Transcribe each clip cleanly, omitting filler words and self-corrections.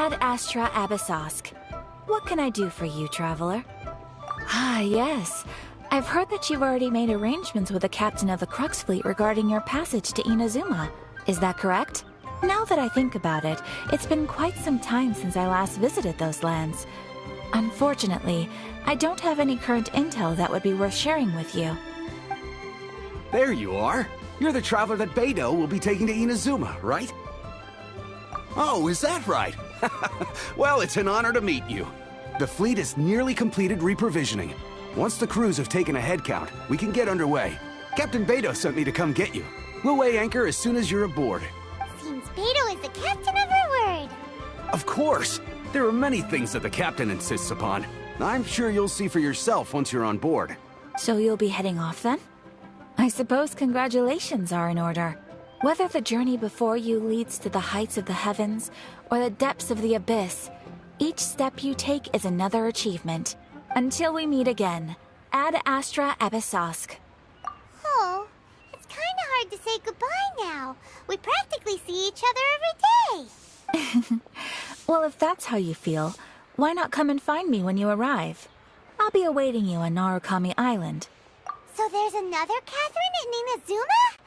Ad Astra Abyssosk. What can I do for you, traveler? Ah, yes. I've heard that you've already made arrangements with the captain of the Crux Fleet regarding your passage to Inazuma. Is that correct? Now that I think about it, it's been quite some time since I last visited those lands. Unfortunately, I don't have any current intel that would be worth sharing with you. There you are. You're the traveler that Beidou will be taking to Inazuma, right? Oh, is that right? Well, it's an honor to meet you. The fleet is nearly completed reprovisioning. Once the crews have taken a head count, we can get underway. Captain Beidou sent me to come get you. We'll weigh anchor as soon as you're aboard. Seems Beidou is the captain of her word. Of course! There are many things that the captain insists upon. I'm sure you'll see for yourself once you're on board. So you'll be heading off then? I suppose congratulations are in order. Whether the journey before you leads to the heights of the heavens or the depths of the abyss, each step you take is another achievement. Until we meet again, Ad Astra Abyssosk. Oh, it's kinda hard to say goodbye now. We practically see each other every day. Well, if that's how you feel, why not come and find me when you arrive? I'll be awaiting you on Narukami Island. So there's another Catherine in Inazuma?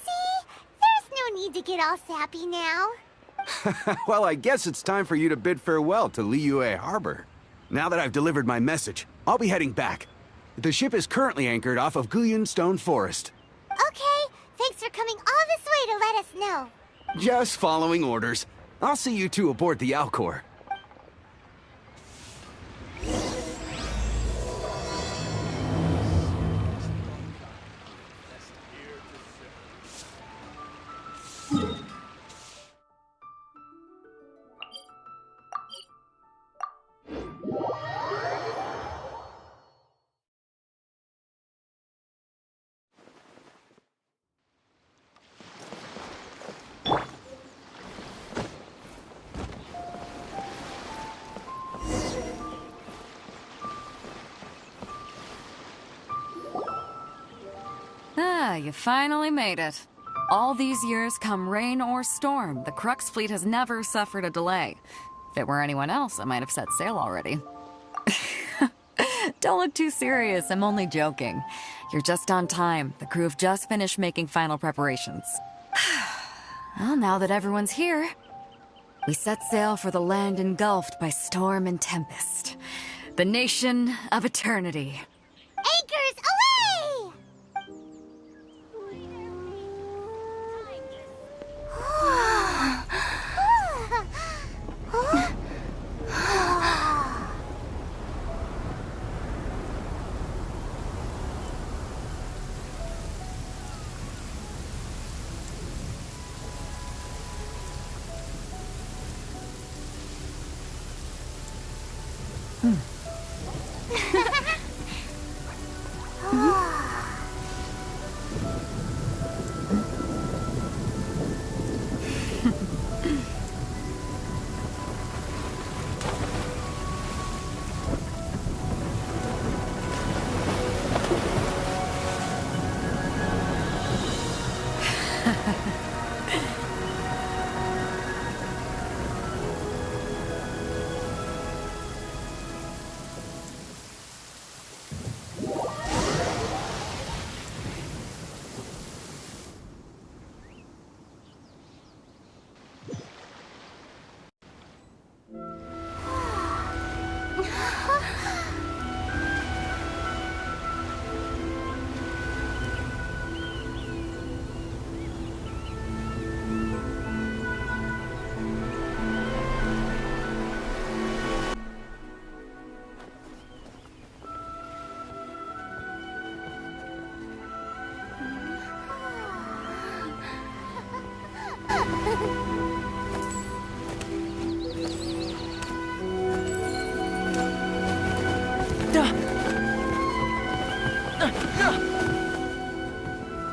See? There's no need to get all sappy now. Well, I guess it's time for you to bid farewell to Liyue Harbor. Now that I've delivered my message, I'll be heading back. The ship is currently anchored off of Guyan Stone Forest. Okay, thanks for coming all this way to let us know. Just following orders. I'll see you two aboard the Alcor. Ah, you finally made it. All these years, come rain or storm, the Crux Fleet has never suffered a delay. If it were anyone else, I might have set sail already. Don't look too serious, I'm only joking. You're just on time. The crew have just finished making final preparations. Well, now that everyone's here, we set sail for the land engulfed by storm and tempest. The nation of eternity. Anchors away!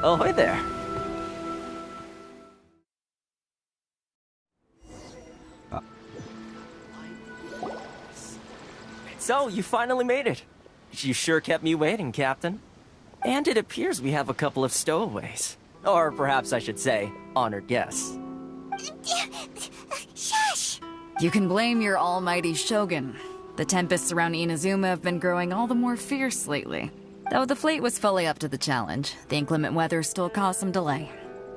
Oh, hi there. So, you finally made it. You sure kept me waiting, Captain. And it appears we have a couple of stowaways. Or perhaps I should say, honored guests. Shush! You can blame your almighty shogun. The tempests around Inazuma have been growing all the more fierce lately. Though the fleet was fully up to the challenge, the inclement weather still caused some delay.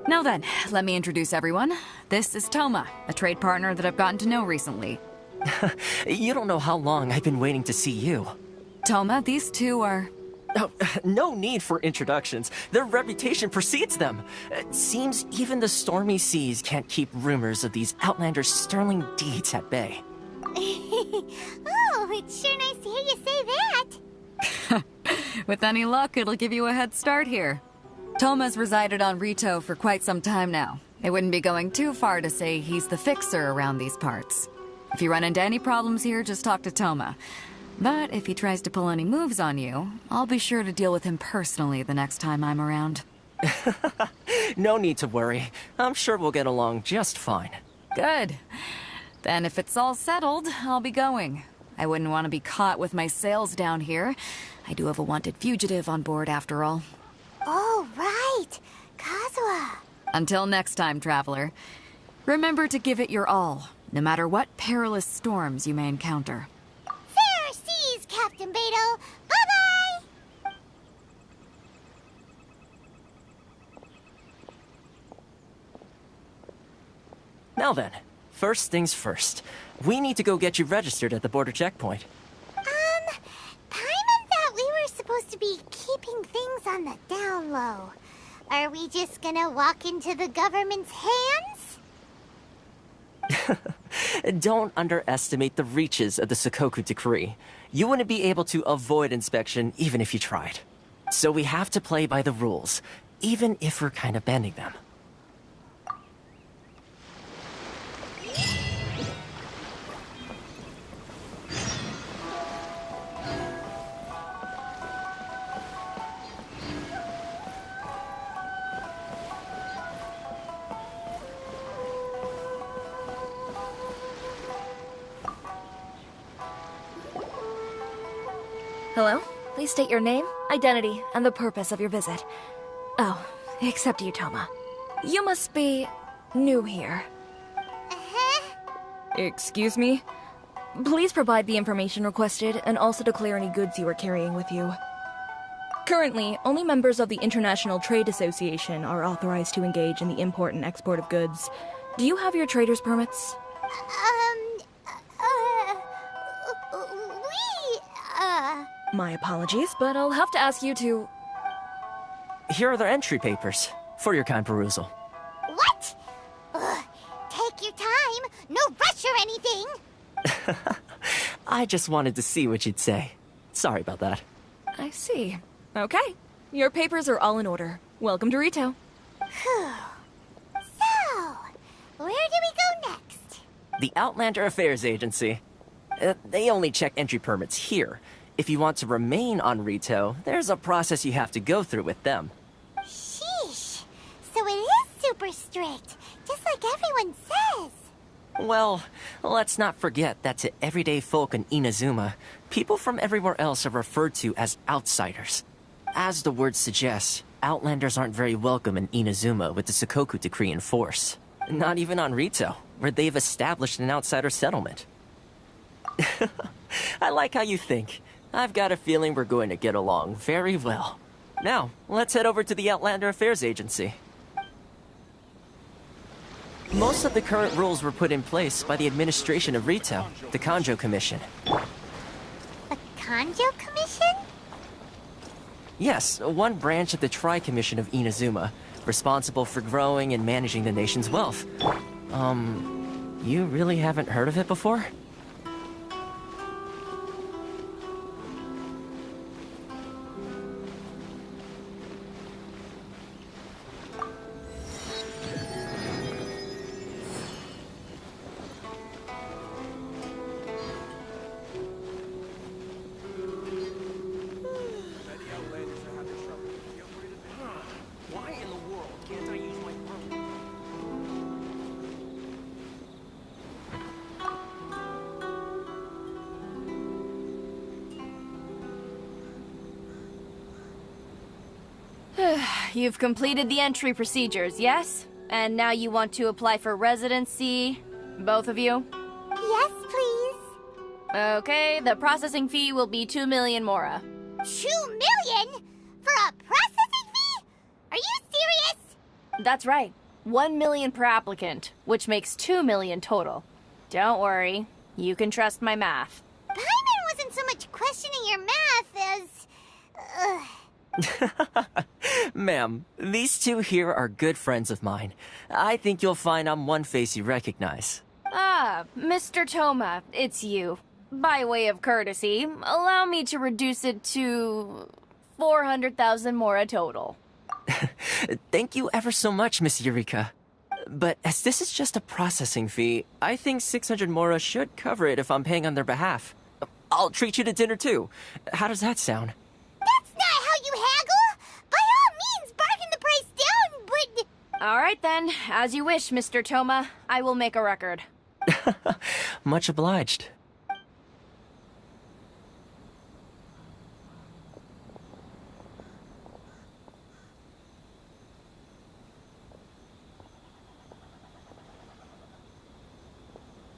Now then, let me introduce everyone. This is Toma, a trade partner that I've gotten to know recently. You don't know how long I've been waiting to see you. Toma, these two are... Oh, no need for introductions. Their reputation precedes them. It seems even the stormy seas can't keep rumors of these Outlanders' sterling deeds at bay. Oh, it's sure nice to hear you say that. With any luck, it'll give you a head start here. Toma's resided on Rito for quite some time now. It wouldn't be going too far to say he's the fixer around these parts. If you run into any problems here, just talk to Toma. But if he tries to pull any moves on you, I'll be sure to deal with him personally the next time I'm around. No need to worry. I'm sure we'll get along just fine. Good. Then if it's all settled, I'll be going. I wouldn't want to be caught with my sails down here. I do have a wanted fugitive on board after all. Oh, right. Kazuha. Until next time, traveler. Remember to give it your all, no matter what perilous storms you may encounter. Fair seas, Captain Beidou. Bye-bye! Now then, first things first. We need to go get you registered at the border checkpoint. Paimon thought we were supposed to be keeping things on the down low. Are we just gonna walk into the government's hands? Don't underestimate the reaches of the Sakoku Decree. You wouldn't be able to avoid inspection even if you tried. So we have to play by the rules, even if we're kind of bending them. Hello? Please state your name, identity, and the purpose of your visit. Oh, except you, Toma. You must be new here. Excuse me? Please provide the information requested and also declare any goods you are carrying with you. Currently, only members of the International Trade Association are authorized to engage in the import and export of goods. Do you have your trader's permits? My apologies, but I'll have to ask you to... Here are the entry papers, for your kind perusal. What? Take your time. No rush or anything. I just wanted to see what you'd say. Sorry about that. I see. Okay. Your papers are all in order. Welcome to Rito. So, where do we go next? The Outlander Affairs Agency. They only check entry permits here. If you want to remain on Rito, there's a process you have to go through with them. Sheesh. So it is super strict, just like everyone says. Well, let's not forget that to everyday folk in Inazuma, people from everywhere else are referred to as outsiders. As the word suggests, Outlanders aren't very welcome in Inazuma with the Sakoku Decree in force. Not even on Rito, where they've established an outsider settlement. I like how you think. I've got a feeling we're going to get along very well. Now, let's head over to the Outlander Affairs Agency. Most of the current rules were put in place by the administration of Rito, the Kanjo Commission. The Kanjo Commission? Yes, one branch of the Tri-Commission of Inazuma, responsible for growing and managing the nation's wealth. You really haven't heard of it before? You've completed the entry procedures, yes? And now you want to apply for residency? Both of you? Yes, please. Okay, the processing fee will be 2 million Mora. 2 million? For a processing fee? Are you serious? That's right. 1 million per applicant, which makes 2 million total. Don't worry, you can trust my math. Paimon wasn't so much questioning your math as... Ma'am, these two here are good friends of mine. I think you'll find I'm one face you recognize. Ah, Mr. Toma, it's you. By way of courtesy, allow me to reduce it to 400,000 Mora total. Thank you ever so much, Miss Eureka. But as this is just a processing fee, I think 600 Mora should cover it if I'm paying on their behalf. I'll treat you to dinner too. How does that sound? That's not how you haggle! By all means, bargain the price down, but... All right then, as you wish, Mr. Toma. I will make a record. Much obliged.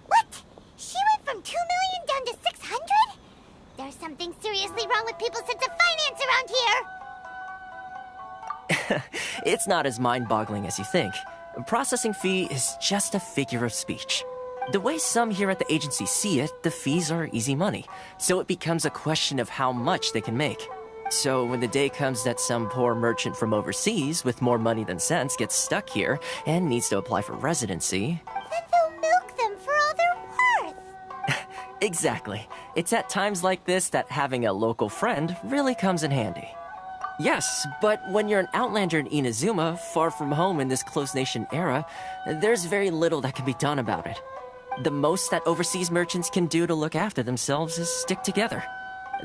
What? She went from 2 million down to 600? There's something seriously wrong with people's sense of finance around here! It's not as mind-boggling as you think. A processing fee is just a figure of speech. The way some here at the agency see it, the fees are easy money, so it becomes a question of how much they can make. So when the day comes that some poor merchant from overseas with more money than sense gets stuck here and needs to apply for residency... Then they'll milk them for all they're worth! Exactly. It's at times like this that having a local friend really comes in handy. Yes, but when you're an outlander in Inazuma, far from home in this closed nation era, there's very little that can be done about it. The most that overseas merchants can do to look after themselves is stick together.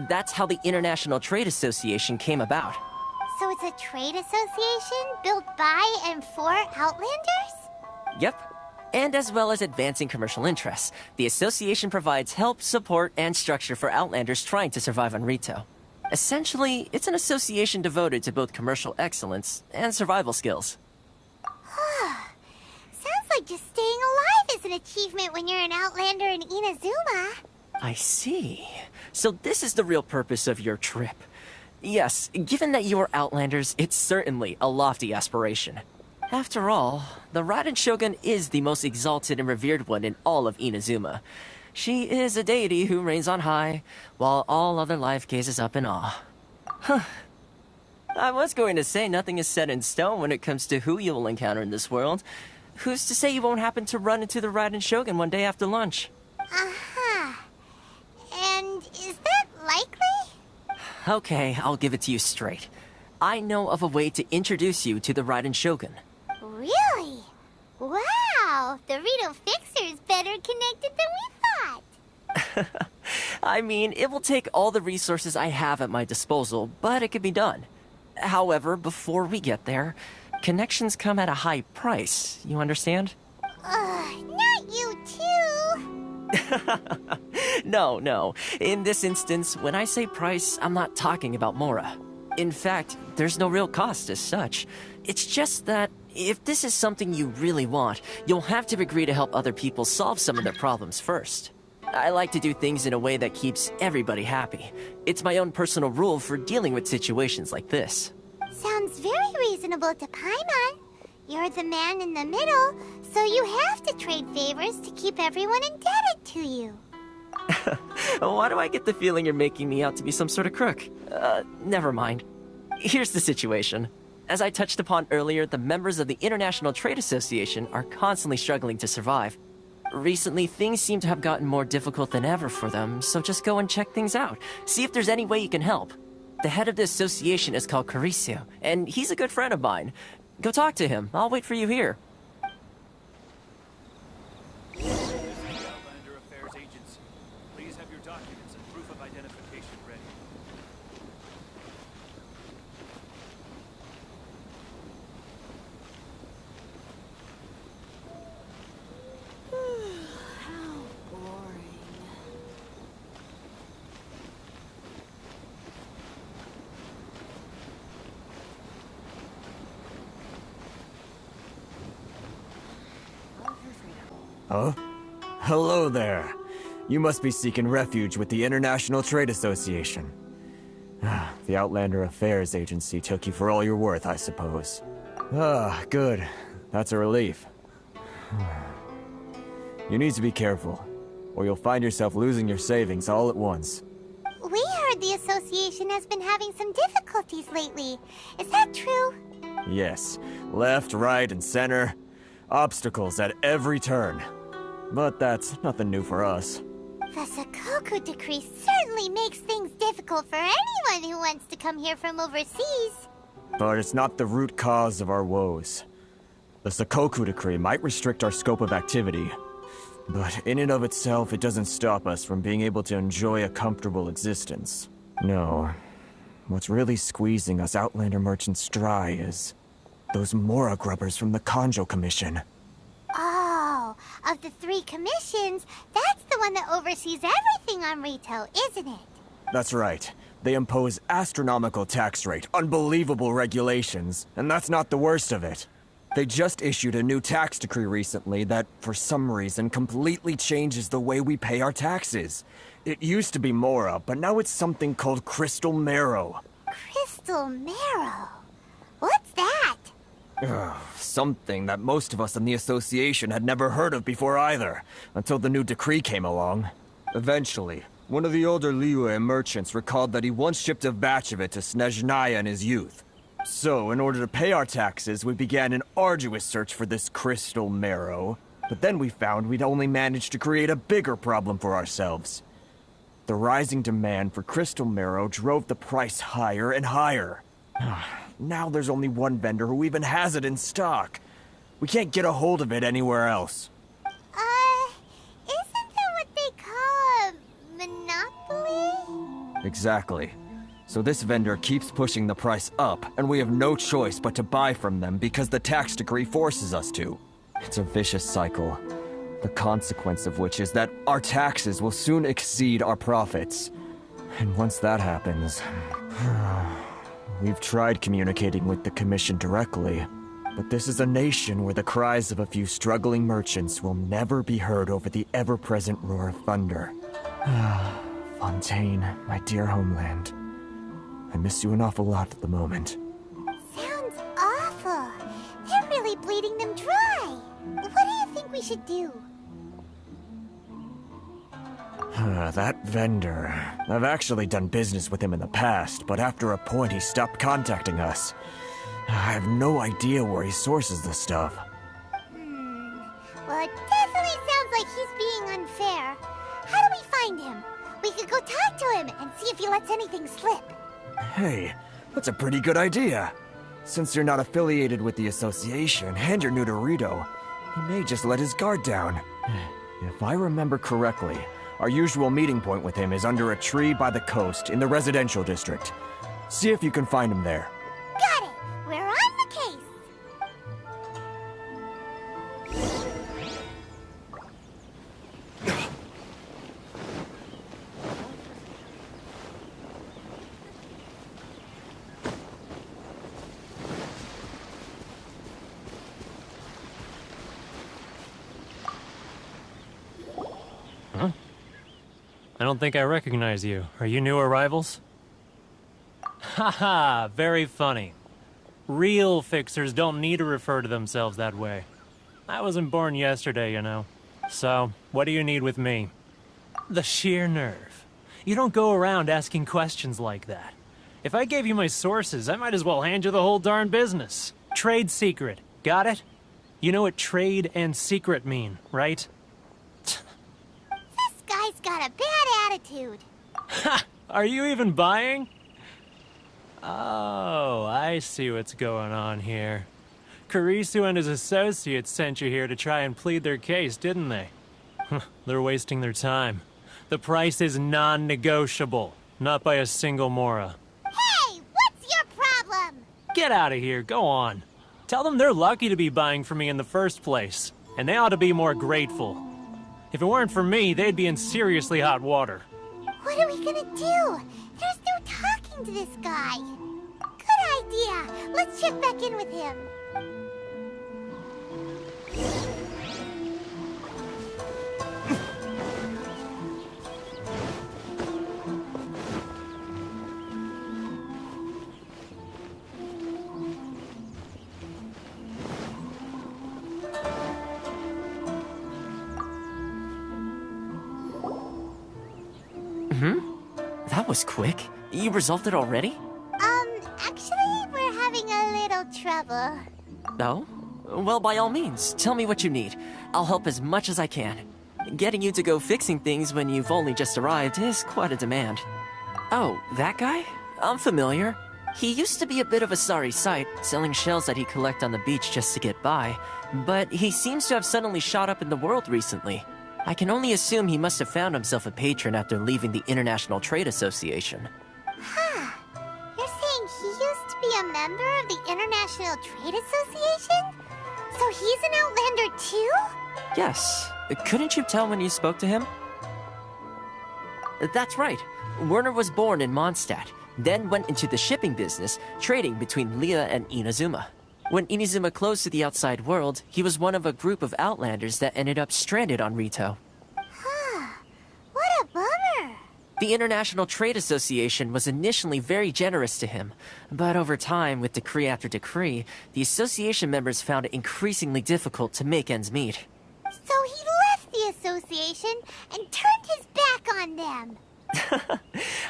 That's how the International Trade Association came about. So it's a trade association built by and for Outlanders? Yep. And as well as advancing commercial interests, the association provides help, support, and structure for Outlanders trying to survive on Rito. Essentially, it's an association devoted to both commercial excellence and survival skills. Sounds like just staying alive is an achievement when you're an Outlander in Inazuma. I see. So this is the real purpose of your trip. Yes, given that you are Outlanders, it's certainly a lofty aspiration. After all, the Raiden Shogun is the most exalted and revered one in all of Inazuma. She is a deity who reigns on high, while all other life gazes up in awe. Huh. I was going to say nothing is set in stone when it comes to who you will encounter in this world. Who's to say you won't happen to run into the Raiden Shogun one day after lunch? Uh-huh. And is that likely? Okay, I'll give it to you straight. I know of a way to introduce you to the Raiden Shogun. Really? Wow, the Rito Fixer is better connected than we thought. I mean, it will take all the resources I have at my disposal, but it can be done. However, before we get there, connections come at a high price, you understand? Not you too. No. In this instance, when I say price, I'm not talking about Mora. In fact, there's no real cost as such. It's just that if this is something you really want, you'll have to agree to help other people solve some of their problems first. I like to do things in a way that keeps everybody happy. It's my own personal rule for dealing with situations like this. Sounds very reasonable to Paimon. You're the man in the middle, so you have to trade favors to keep everyone indebted to you. Why do I get the feeling you're making me out to be some sort of crook? Never mind. Here's the situation. As I touched upon earlier, the members of the International Trade Association are constantly struggling to survive. Recently, things seem to have gotten more difficult than ever for them, so just go and check things out. See if there's any way you can help. The head of the association is called Caricio, and he's a good friend of mine. Go talk to him. I'll wait for you here. Outlander Affairs Agency. Please have your documents and proof of identification ready. Hello there. You must be seeking refuge with the International Trade Association. The Outlander Affairs Agency took you for all you're worth, I suppose. Good. That's a relief. You need to be careful, or you'll find yourself losing your savings all at once. We heard the association has been having some difficulties lately. Is that true? Yes. Left, right, and center. Obstacles at every turn. But that's nothing new for us. The Sakoku decree certainly makes things difficult for anyone who wants to come here from overseas. But it's not the root cause of our woes. The Sakoku decree might restrict our scope of activity, but in and of itself, it doesn't stop us from being able to enjoy a comfortable existence. No. What's really squeezing us Outlander merchants dry is those Mora grubbers from the Kanjo Commission. Oh, of the 3 commissions, that's the one that oversees everything on retail, isn't it? That's right. They impose astronomical tax rate, unbelievable regulations, and that's not the worst of it. They just issued a new tax decree recently that, for some reason, completely changes the way we pay our taxes. It used to be Mora, but now it's something called Crystal Marrow. Crystal Marrow? What's that? Something that most of us in the association had never heard of before either, until the new decree came along. Eventually, one of the older Liyue merchants recalled that he once shipped a batch of it to Snezhnaya in his youth. So, in order to pay our taxes, we began an arduous search for this Crystal Marrow. But then we found we'd only managed to create a bigger problem for ourselves. The rising demand for Crystal Marrow drove the price higher and higher. Now there's only one vendor who even has it in stock. We can't get a hold of it anywhere else. Isn't that what they call a monopoly? Exactly. So this vendor keeps pushing the price up, and we have no choice but to buy from them because the tax decree forces us to. It's a vicious cycle. The consequence of which is that our taxes will soon exceed our profits. And once that happens... We've tried communicating with the Commission directly, but this is a nation where the cries of a few struggling merchants will never be heard over the ever-present roar of thunder. Fontaine, my dear homeland. I miss you an awful lot at the moment. Sounds awful. They're really bleeding them dry. What do you think we should do? That vendor. I've actually done business with him in the past, but after a point he stopped contacting us. I have no idea where he sources the stuff. Well, it definitely sounds like he's being unfair. How do we find him? We could go talk to him and see if he lets anything slip. Hey, that's a pretty good idea. Since you're not affiliated with the association and you're new to Rito, he may just let his guard down. If I remember correctly, our usual meeting point with him is under a tree by the coast in the residential district. See if you can find him there. Got it! We're on the case! I don't think I recognize you. Are you new arrivals? Haha, very funny. Real fixers don't need to refer to themselves that way. I wasn't born yesterday, you know. So, what do you need with me? The sheer nerve. You don't go around asking questions like that. If I gave you my sources, I might as well hand you the whole darn business. Trade secret. Got it? You know what trade and secret mean, right? Guy's got a bad attitude. Ha! Are you even buying? Oh, I see what's going on here. Kurisu and his associates sent you here to try and plead their case, didn't they? They're wasting their time. The price is non-negotiable, not by a single Mora. Hey, what's your problem? Get out of here, go on. Tell them they're lucky to be buying from me in the first place, and they ought to be more grateful. If it weren't for me, they'd be in seriously hot water. What are we gonna do? There's no talking to this guy. Good idea. Let's check back in with him. was quick. You resolved it already? Actually, we're having a little trouble. No? Well, by all means, tell me what you need. I'll help as much as I can. Getting you to go fixing things when you've only just arrived is quite a demand. Oh, that guy? I'm familiar. He used to be a bit of a sorry sight, selling shells that he'd collect on the beach just to get by. But he seems to have suddenly shot up in the world recently. I can only assume he must have found himself a patron after leaving the International Trade Association. Huh. You're saying he used to be a member of the International Trade Association? So he's an Outlander too? Yes. Couldn't you tell when you spoke to him? That's right. Werner was born in Mondstadt, then went into the shipping business, trading between Leah and Inazuma. When Inazuma closed to the outside world, he was one of a group of Outlanders that ended up stranded on Rito. Huh. What a bummer. The International Trade Association was initially very generous to him, but over time, with decree after decree, the association members found it increasingly difficult to make ends meet. So he left the association and turned his back on them.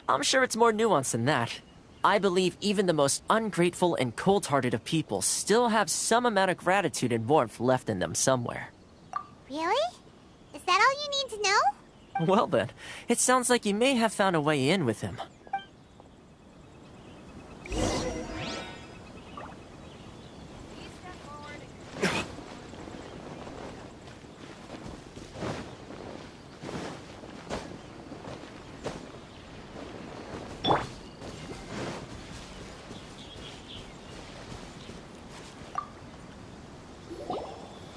I'm sure it's more nuanced than that. I believe even the most ungrateful and cold-hearted of people still have some amount of gratitude and warmth left in them somewhere. Really? Is that all you need to know? Well then, it sounds like you may have found a way in with him.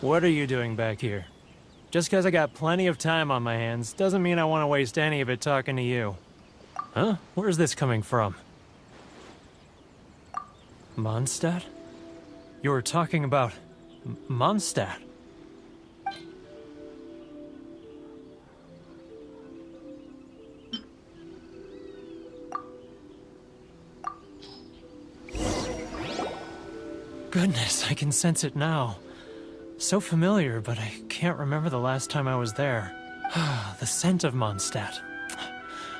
What are you doing back here? Just because I got plenty of time on my hands doesn't mean I want to waste any of it talking to you. Huh? Where's this coming from? Mondstadt? You were talking about Mondstadt. Goodness, I can sense it now. So familiar, but I can't remember the last time I was there. The scent of Mondstadt.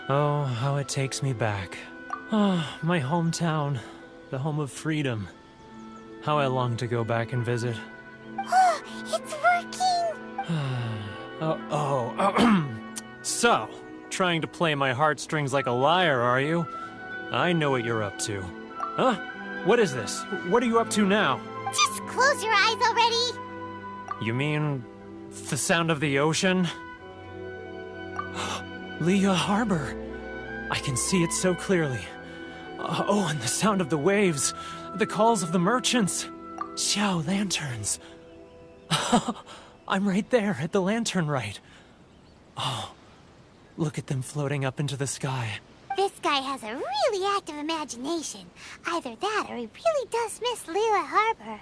Oh, how it takes me back. Oh, my hometown. The home of freedom. How I long to go back and visit. Oh, it's working! So, trying to play my heartstrings like a liar, are you? I know what you're up to. Huh? What is this? What are you up to now? Just close your eyes already! You mean the sound of the ocean? Leah Harbor. I can see it so clearly. Oh, and the sound of the waves. The calls of the merchants. Xiao lanterns. I'm right there at the lantern right. Oh, look at them floating up into the sky. This guy has a really active imagination. Either that or he really does miss Leah Harbor.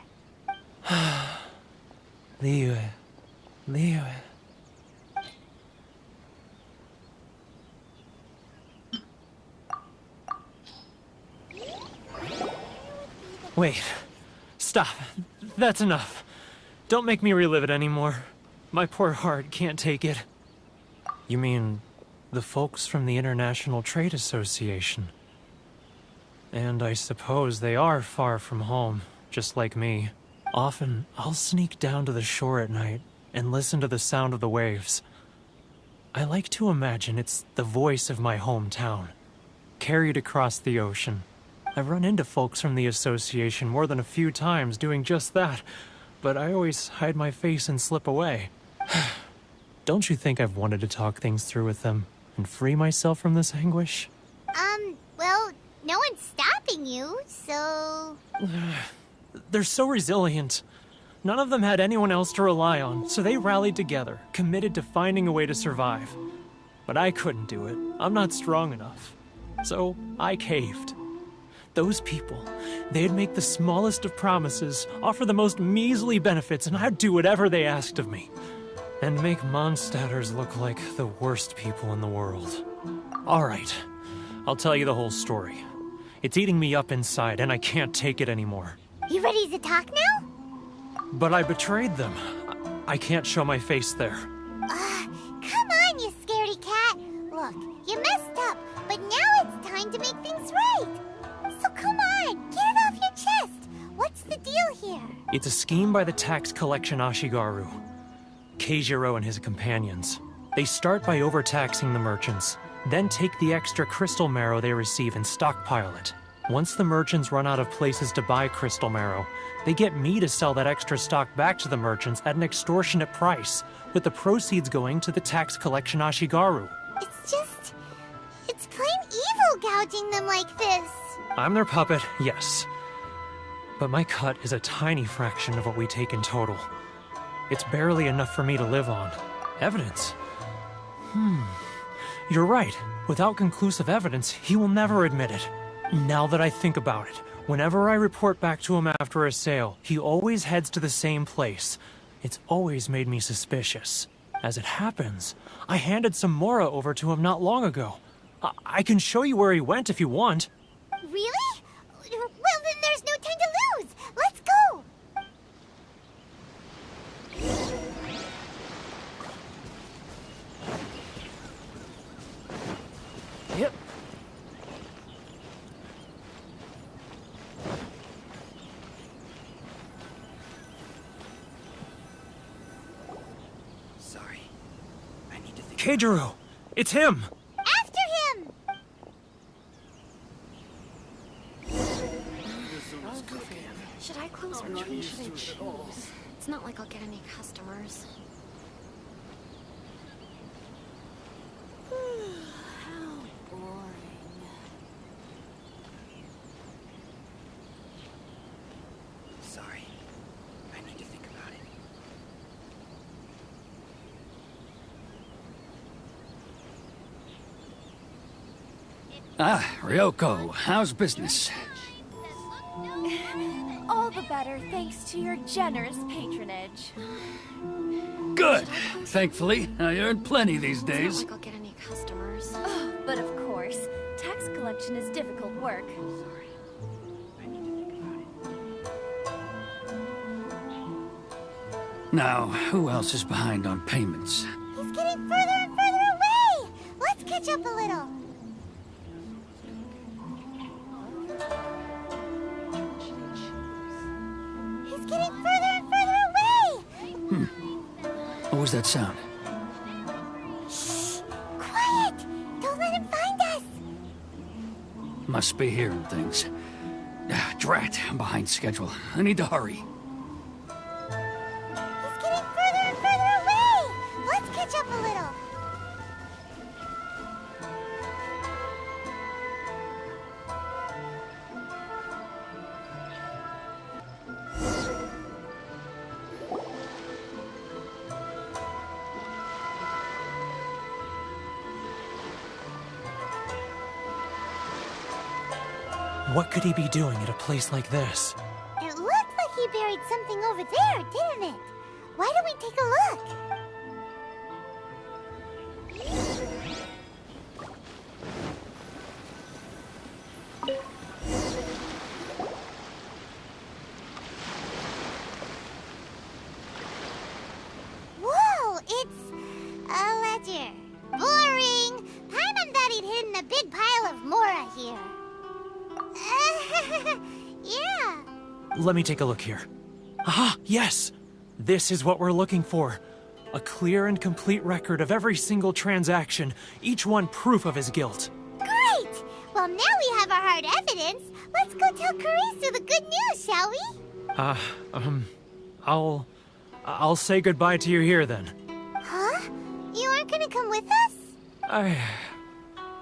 Liyue. Wait. Stop. That's enough. Don't make me relive it anymore. My poor heart can't take it. You mean the folks from the International Trade Association? And I suppose they are far from home, just like me. Often, I'll sneak down to the shore at night and listen to the sound of the waves. I like to imagine it's the voice of my hometown, carried across the ocean. I've run into folks from the association more than a few times doing just that, but I always hide my face and slip away. Don't you think I've wanted to talk things through with them and free myself from this anguish? Well, no one's stopping you, so... They're so resilient. None of them had anyone else to rely on, so they rallied together, committed to finding a way to survive. But I couldn't do it. I'm not strong enough. So I caved. Those people, they'd make the smallest of promises, offer the most measly benefits, and I'd do whatever they asked of me. And make Mondstadters look like the worst people in the world. All right, I'll tell you the whole story. It's eating me up inside, and I can't take it anymore. You ready to talk now? But I betrayed them. I can't show my face there. Come on, you scaredy cat. Look, you messed up, but now it's time to make things right. So come on, get it off your chest. What's the deal here? It's a scheme by the tax collection Ashigaru. Keijiro and his companions. They start by overtaxing the merchants, then take the extra crystal marrow they receive and stockpile it. Once the merchants run out of places to buy crystal marrow, they get me to sell that extra stock back to the merchants at an extortionate price, with the proceeds going to the tax collection Ashigaru. It's plain evil gouging them like this. I'm their puppet, yes. But my cut is a tiny fraction of what we take in total. It's barely enough for me to live on. Evidence? You're right. Without conclusive evidence, he will never admit it. Now that I think about it, whenever I report back to him after a sale, he always heads to the same place. It's always made me suspicious. As it happens, I handed some Mora over to him not long ago. I can show you where he went if you want. Really? Well, then there's no time to lose. Let's go. Yep. Sorry. I need to think. Keijiro! It's him! After him! Should I close or should I choose? It's not like I'll get any customers. How boring. Sorry. I need to think about it. Ah, Ryoko, how's business? All the better thanks to your generous patronage. Good. Thankfully, I earn plenty these It's days. not like I'll get any customers. Oh, but of course, tax collection is difficult work. Sorry. I need to think about it. Now, who else is behind on payments? He's getting further and further away. Let's catch up a little. He's getting further and further away. What was that sound? Shh! Quiet! Don't let him find us. Must be hearing things. Ah, drat, I'm behind schedule. I need to hurry. He's getting further and further away. Let's catch up a little. What could he be doing at a place like this? It looked like he buried something over there, didn't it? Why don't we take a look? Whoa, it's a ledger. Boring. Paimon thought he'd hidden a big pile of Mora here. Yeah. Let me take a look here. Ah, yes! This is what we're looking for. A clear and complete record of every single transaction, each one proof of his guilt. Great! Well, now we have our hard evidence. Let's go tell Karisu the good news, shall we? I'll say goodbye to you here then. Huh? You aren't gonna come with us?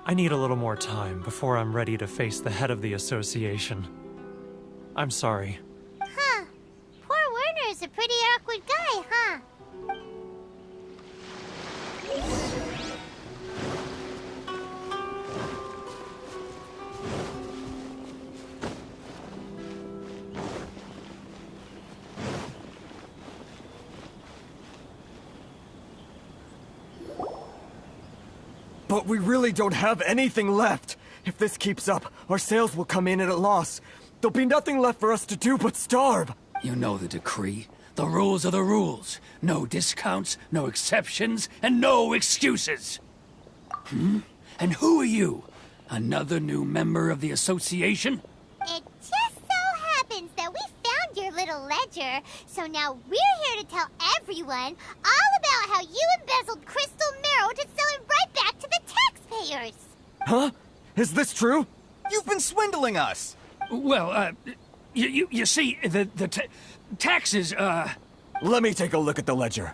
I need a little more time before I'm ready to face the head of the association. I'm sorry. Huh. Poor Werner's a pretty awkward guy, huh? But we really don't have anything left. If this keeps up, our sales will come in at a loss. There'll be nothing left for us to do but starve. You know the decree. The rules are the rules. No discounts, no exceptions, and no excuses. And who are you? Another new member of the association? It just so happens that we found your little ledger, so now we're here to tell everyone all about how you embezzled crystal marrow to sell it right back to the taxpayers. Huh? Is this true? You've been swindling us! Well, you see, the taxes, Let me take a look at the ledger.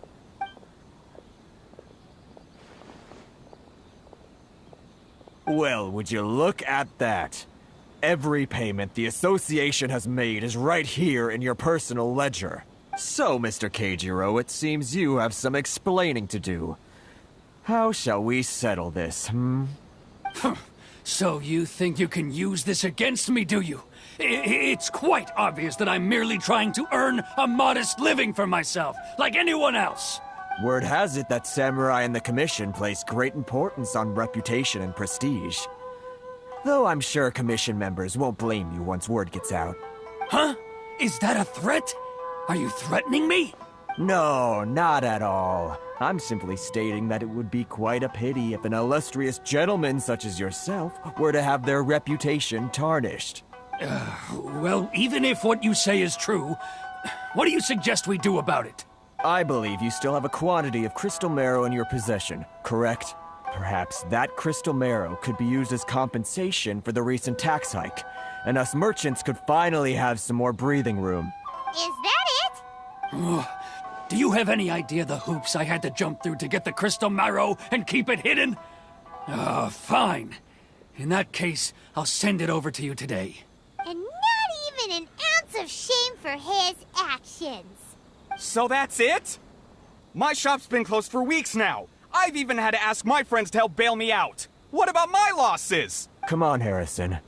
Well, would you look at that? Every payment the association has made is right here in your personal ledger. So, Mr. Keijiro, it seems you have some explaining to do. How shall we settle this, So you think you can use this against me, do you? It's quite obvious that I'm merely trying to earn a modest living for myself, like anyone else. Word has it that Samurai and the Commission place great importance on reputation and prestige. Though I'm sure Commission members won't blame you once word gets out. Huh? Is that a threat? Are you threatening me? No, not at all. I'm simply stating that it would be quite a pity if an illustrious gentleman such as yourself were to have their reputation tarnished. Well, even if what you say is true, what do you suggest we do about it? I believe you still have a quantity of crystal marrow in your possession, correct? Perhaps that crystal marrow could be used as compensation for the recent tax hike, and us merchants could finally have some more breathing room. Is that it? Do you have any idea the hoops I had to jump through to get the crystal marrow and keep it hidden? Fine. In that case, I'll send it over to you today. And not even an ounce of shame for his actions. So that's it? My shop's been closed for weeks now. I've even had to ask my friends to help bail me out. What about my losses? Come on, Harrison.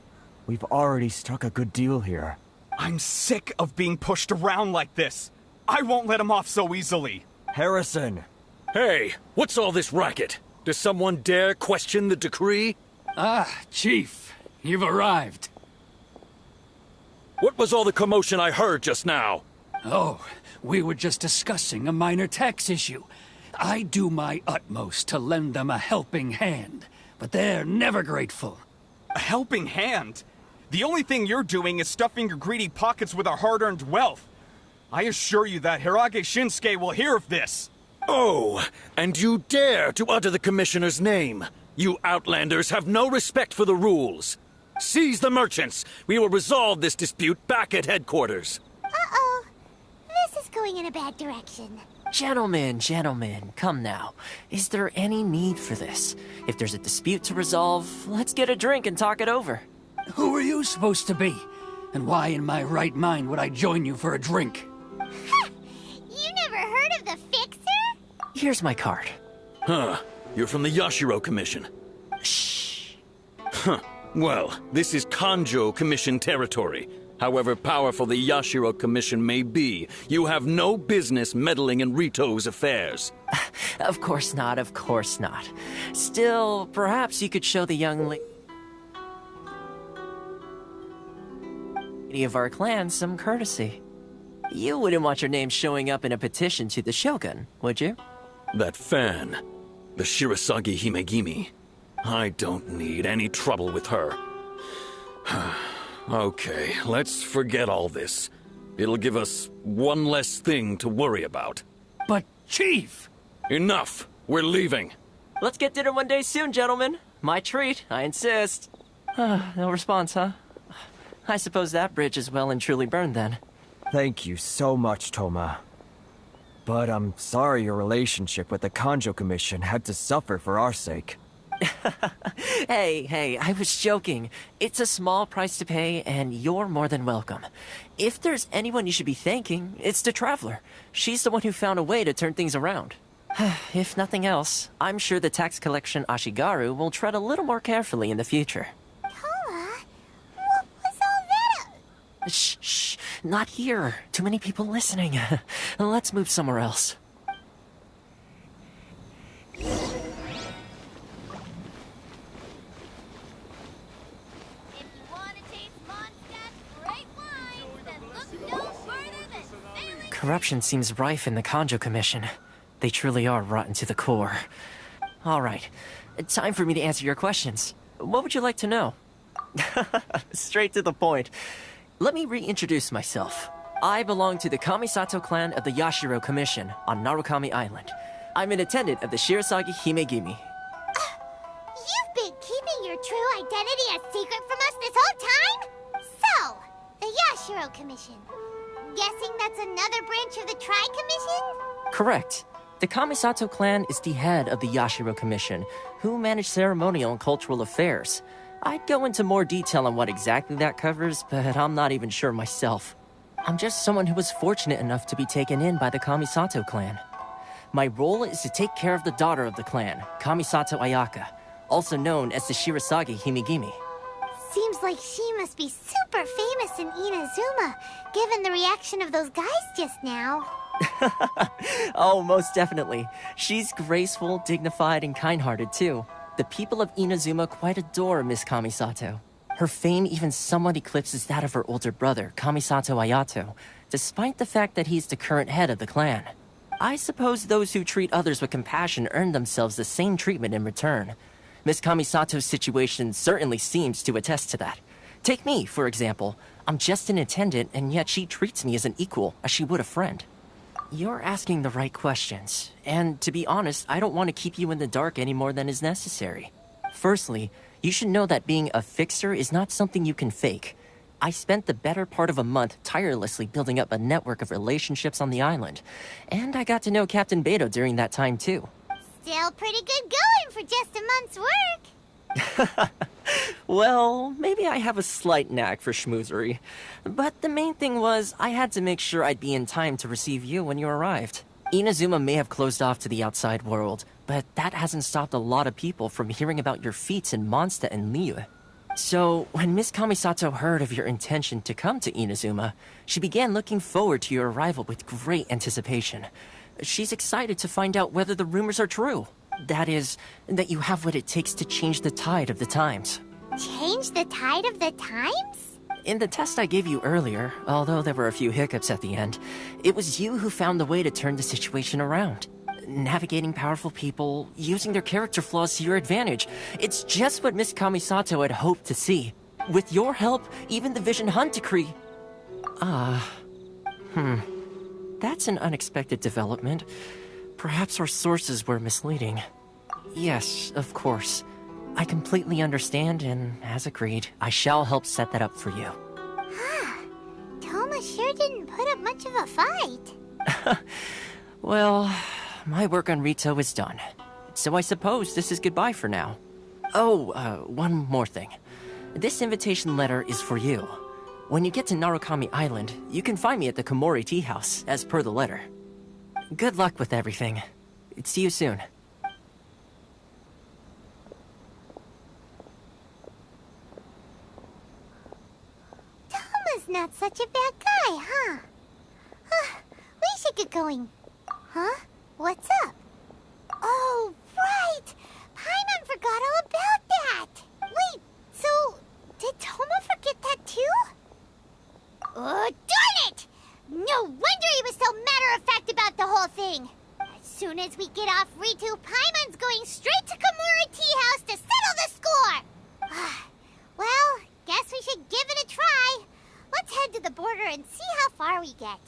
We've already struck a good deal here. I'm sick of being pushed around like this. I won't let him off so easily. Harrison! Hey, what's all this racket? Does someone dare question the decree? Chief, you've arrived. What was all the commotion I heard just now? Oh, we were just discussing a minor tax issue. I do my utmost to lend them a helping hand, but they're never grateful. A helping hand? The only thing you're doing is stuffing your greedy pockets with our hard-earned wealth. I assure you that Hirage Shinsuke will hear of this. Oh, and you dare to utter the Commissioner's name. You Outlanders have no respect for the rules. Seize the merchants. We will resolve this dispute back at headquarters. Uh-oh. This is going in a bad direction. Gentlemen, come now. Is there any need for this? If there's a dispute to resolve, let's get a drink and talk it over. Who are you supposed to be? And why in my right mind would I join you for a drink? Ha! You never heard of the Fixer? Here's my card. Huh. You're from the Yashiro Commission. Shh. Huh. Well, this is Kanjo Commission territory. However powerful the Yashiro Commission may be, you have no business meddling in Rito's affairs. Of course not. Still, perhaps you could show the young lady of our clan some courtesy. You wouldn't want your name showing up in a petition to the Shogun, would you? That fan, the Shirasagi Himegimi. I don't need any trouble with her. Okay, let's forget all this. It'll give us one less thing to worry about. But, Chief! Enough! We're leaving. Let's get dinner one day soon, gentlemen. My treat, I insist. No response, huh? I suppose that bridge is well and truly burned then. Thank you so much, Toma. But I'm sorry your relationship with the Kanjo Commission had to suffer for our sake. Hey, I was joking. It's a small price to pay, and you're more than welcome. If there's anyone you should be thanking, it's the Traveler. She's the one who found a way to turn things around. If nothing else, I'm sure the tax collection Ashigaru will tread a little more carefully in the future. Toma? What was all that? Shh, not here. Too many people listening. Let's move somewhere else. Corruption seems rife in the Kanjo Commission. They truly are rotten to the core. All right, time for me to answer your questions. What would you like to know? Straight to the point. Let me reintroduce myself. I belong to the Kamisato clan of the Yashiro Commission on Narukami Island. I'm an attendant of the Shirasagi Himegimi. You've been keeping your true identity a secret from us this whole time? So, the Yashiro Commission. Guessing that's another branch of the Tri-Commission? Correct. The Kamisato clan is the head of the Yashiro Commission, who manage ceremonial and cultural affairs. I'd go into more detail on what exactly that covers, but I'm not even sure myself. I'm just someone who was fortunate enough to be taken in by the Kamisato clan. My role is to take care of the daughter of the clan, Kamisato Ayaka, also known as the Shirasagi Himegimi. Seems like she must be super famous in Inazuma, given the reaction of those guys just now. Oh, most definitely. She's graceful, dignified, and kind-hearted too. The people of Inazuma quite adore Miss Kamisato. Her fame even somewhat eclipses that of her older brother, Kamisato Ayato, despite the fact that he's the current head of the clan. I suppose those who treat others with compassion earn themselves the same treatment in return. Miss Kamisato's situation certainly seems to attest to that. Take me, for example. I'm just an attendant, and yet she treats me as an equal, as she would a friend. You're asking the right questions, and to be honest, I don't want to keep you in the dark any more than is necessary. Firstly, you should know that being a fixer is not something you can fake. I spent the better part of a month tirelessly building up a network of relationships on the island, and I got to know Captain Beto during that time too. Still pretty good going for just a month's work. Well, maybe I have a slight knack for schmoozery. But the main thing was, I had to make sure I'd be in time to receive you when you arrived. Inazuma may have closed off to the outside world, but that hasn't stopped a lot of people from hearing about your feats in Mondstadt and Liyue. So, when Miss Kamisato heard of your intention to come to Inazuma, she began looking forward to your arrival with great anticipation. She's excited to find out whether the rumors are true. That is, that you have what it takes to change the tide of the times. Change the tide of the times? In the test I gave you earlier, although there were a few hiccups at the end, it was you who found the way to turn the situation around. Navigating powerful people, using their character flaws to your advantage. It's just what Miss Kamisato had hoped to see. With your help, even the Vision Hunt decree... That's an unexpected development. Perhaps our sources were misleading. Yes, of course. I completely understand, and as agreed, I shall help set that up for you. Toma sure didn't put up much of a fight. Well, my work on Rito is done. So I suppose this is goodbye for now. Oh, one more thing. This invitation letter is for you. When you get to Narukami Island, you can find me at the Komori Tea House, as per the letter. Good luck with everything. See you soon. Toma's not such a bad guy, huh? We should get going. Huh? What's up? Oh, right! Paimon forgot all about that! Wait, so did Toma forget that too? Oh, darn it! No wonder he was so matter-of-fact about the whole thing. As soon as we get off Ritu, Paimon's going straight to Komori Tea House to settle the score! Well, guess we should give it a try. Let's head to the border and see how far we get.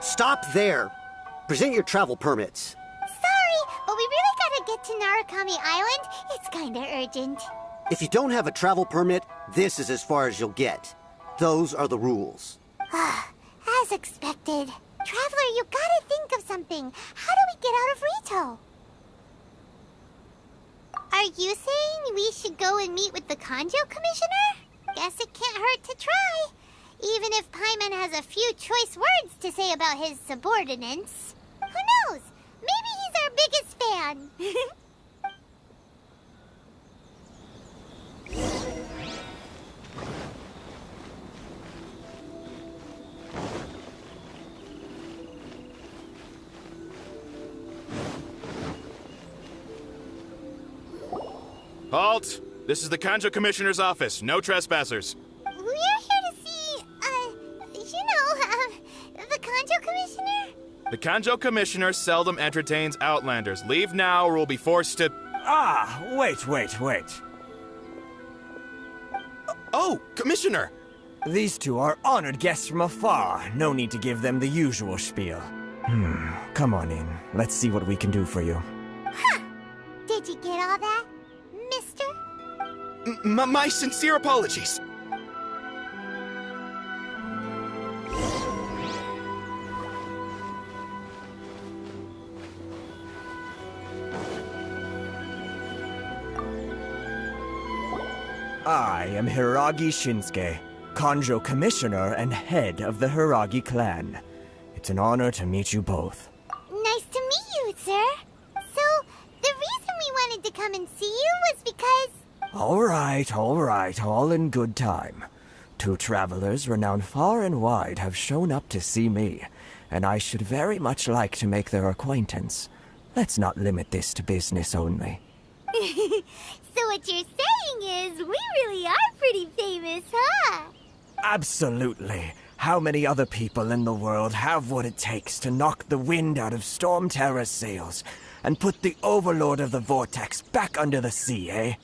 Stop there! Present your travel permits. Sorry, but we really gotta get to Narukami Island. It's kinda urgent. If you don't have a travel permit, this is as far as you'll get. Those are the rules. As expected. Traveler, you gotta think of something. How do we get out of Rito? Are you saying we should go and meet with the Kanjo Commissioner? Guess it can't hurt to try. Even if Paimon has a few choice words to say about his subordinates. Who knows? Maybe he's our biggest fan. Halt! This is the Kanjo Commissioner's office. No trespassers. We're here to see, the Kanjo Commissioner? The Kanjo Commissioner seldom entertains Outlanders. Leave now or we'll be forced to... Ah, wait. Oh, Commissioner! These two are honored guests from afar. No need to give them the usual spiel. Come on in. Let's see what we can do for you. Huh. Did you get all that, mister? My sincere apologies. I am Hiragi Shinsuke, Kanjo Commissioner and head of the Hiragi clan. It's an honor to meet you both. Nice to meet you, sir. So, the reason we wanted to come and see you was because... All right, all in good time. Two travelers renowned far and wide have shown up to see me, and I should very much like to make their acquaintance. Let's not limit this to business only. So what you're saying is, we really are pretty famous, huh? Absolutely. How many other people in the world have what it takes to knock the wind out of Storm Terra's sails and put the Overlord of the Vortex back under the sea, eh?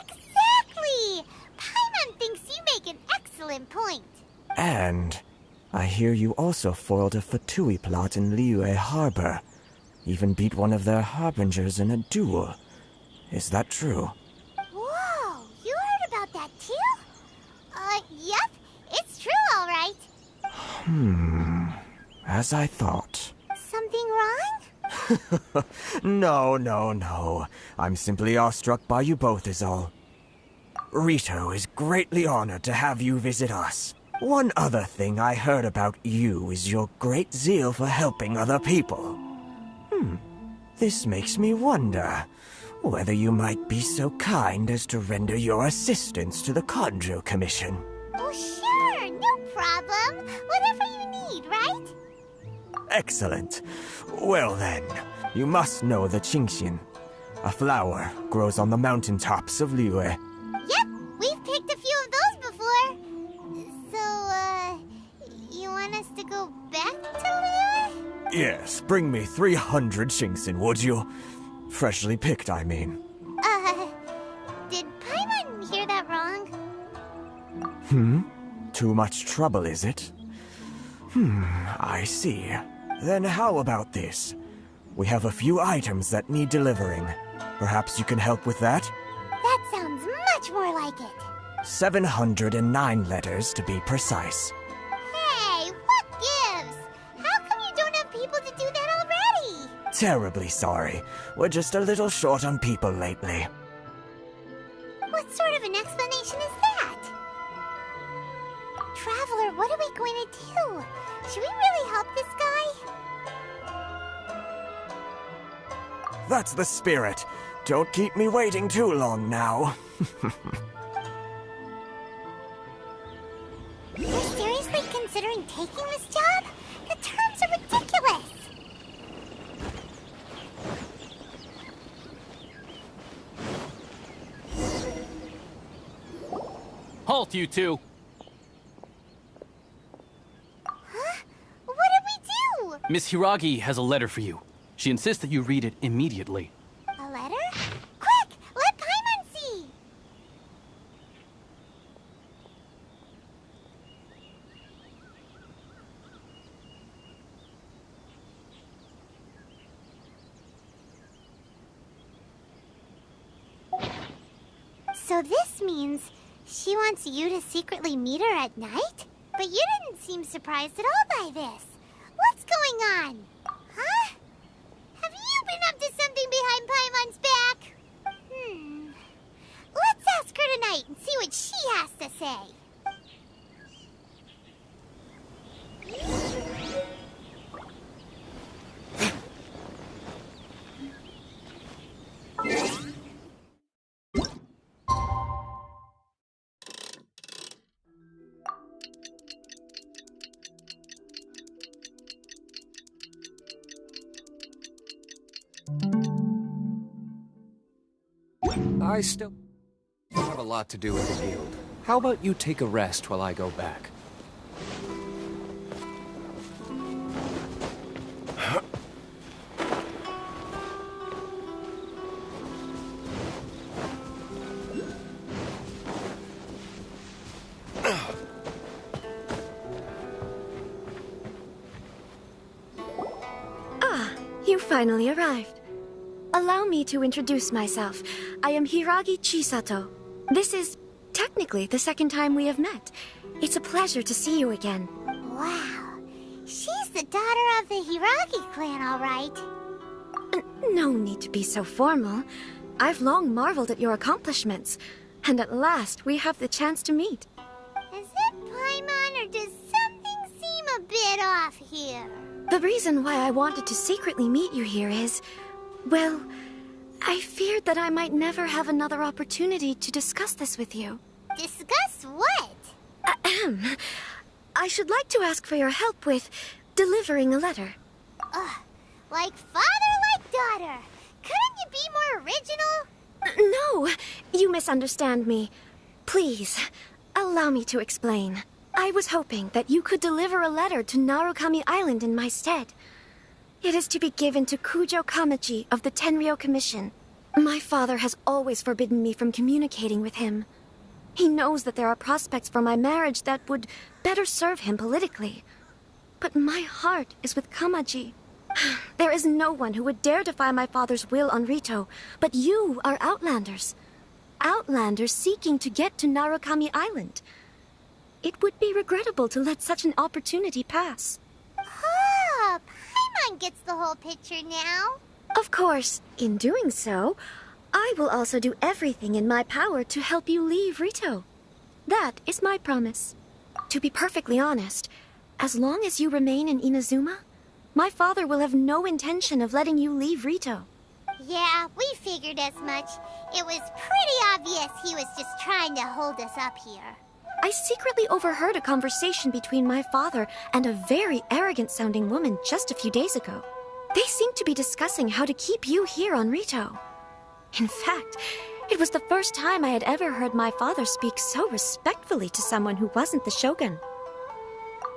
Exactly! Paimon thinks you make an excellent point. And I hear you also foiled a Fatui plot in Liyue Harbor. Even beat one of their harbingers in a duel. Is that true? Whoa, you heard about that too? Yep, it's true, all right. As I thought. Something wrong? No. I'm simply awestruck by you both is all. Rito is greatly honored to have you visit us. One other thing I heard about you is your great zeal for helping other people. This makes me wonder whether you might be so kind as to render your assistance to the Kanjo Commission. Oh, sure, no problem. Whatever you need, right? Excellent. Well then, you must know the Qingxian. A flower grows on the mountaintops of Liyue. Yep, we've picked a few of those before. So, you want us to go back to Liyue? Yes, bring me 300 Qingxian, would you? Freshly picked, I mean. Did Paimon hear that wrong? Too much trouble, is it? I see. Then how about this? We have a few items that need delivering. Perhaps you can help with that? That sounds much more like it. 709 letters to be precise. Hey, what gives? How come you don't have people to do that already? Terribly sorry. We're just a little short on people lately. What sort of an explanation is that? Traveler, what are we going to do? Should we really help this guy? That's the spirit. Don't keep me waiting too long now. You're seriously considering taking this job? The terms are ridiculous. Halt, you two! Huh? What did we do? Miss Hiragi has a letter for you. She insists that you read it immediately. A letter? Quick! Let Paimon see! So this means she wants you to secretly meet her at night? But you didn't seem surprised at all by this. What's going on? Huh? Have you been up to something behind Paimon's back? Let's ask her tonight and see what she has to say. I still have a lot to do with the guild. How about you take a rest while I go back? You finally arrived. Allow me to introduce myself. I am Hiragi Chisato. This is technically the second time we have met. It's a pleasure to see you again. Wow. She's the daughter of the Hiragi clan, all right. No need to be so formal. I've long marveled at your accomplishments. And at last, we have the chance to meet. Is it Paimon, or does something seem a bit off here? The reason why I wanted to secretly meet you here is, well, I feared that I might never have another opportunity to discuss this with you. Discuss what? Ahem. I should like to ask for your help with delivering a letter. Like father, like daughter. Couldn't you be more original? No, you misunderstand me. Please, allow me to explain. I was hoping that you could deliver a letter to Narukami Island in my stead. It is to be given to Kujo Kamachi of the Tenryou Commission. My father has always forbidden me from communicating with him. He knows that there are prospects for my marriage that would better serve him politically. But my heart is with Kamaji. There is no one who would dare defy my father's will on Rito, but you are Outlanders. Outlanders seeking to get to Narukami Island. It would be regrettable to let such an opportunity pass. Oh, Paimon gets the whole picture now. Of course, in doing so, I will also do everything in my power to help you leave Rito. That is my promise. To be perfectly honest, as long as you remain in Inazuma, my father will have no intention of letting you leave Rito. Yeah, we figured as much. It was pretty obvious he was just trying to hold us up here. I secretly overheard a conversation between my father and a very arrogant-sounding woman just a few days ago. They seemed to be discussing how to keep you here on Rito. In fact, it was the first time I had ever heard my father speak so respectfully to someone who wasn't the Shogun.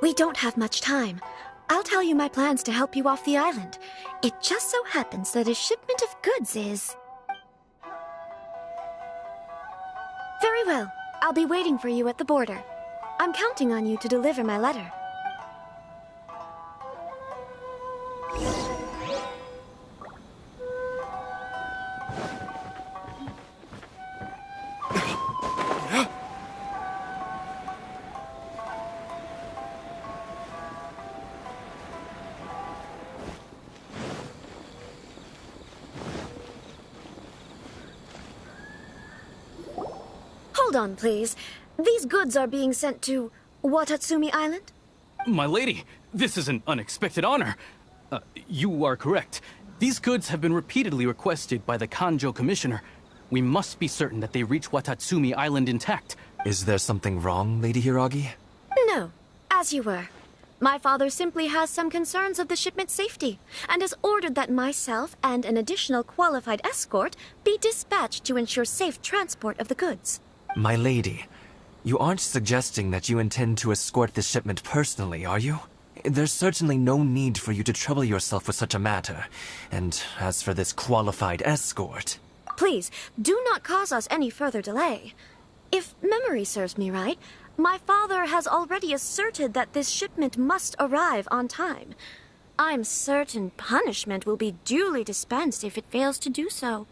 We don't have much time. I'll tell you my plans to help you off the island. It just so happens that a shipment of goods is... Very well. I'll be waiting for you at the border. I'm counting on you to deliver my letter. Hold on, please. These goods are being sent to Watatsumi Island? My lady, this is an unexpected honor. You are correct. These goods have been repeatedly requested by the Kanjo Commissioner. We must be certain that they reach Watatsumi Island intact. Is there something wrong, Lady Hiragi? No, as you were. My father simply has some concerns of the shipment's safety, and has ordered that myself and an additional qualified escort be dispatched to ensure safe transport of the goods. My lady, you aren't suggesting that you intend to escort this shipment personally, are you? There's certainly no need for you to trouble yourself with such a matter. And as for this qualified escort... Please, do not cause us any further delay. If memory serves me right, my father has already asserted that this shipment must arrive on time. I'm certain punishment will be duly dispensed if it fails to do so.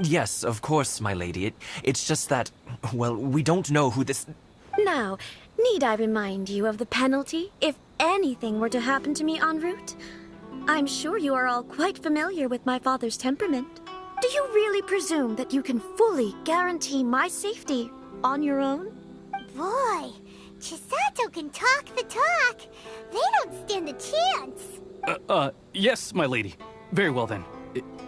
Yes, of course, my lady. It's just that, well, we don't know who this... Now, need I remind you of the penalty if anything were to happen to me en route? I'm sure you are all quite familiar with my father's temperament. Do you really presume that you can fully guarantee my safety on your own? Boy, Chisato can talk the talk. They don't stand a chance. Yes, my lady. Very well then.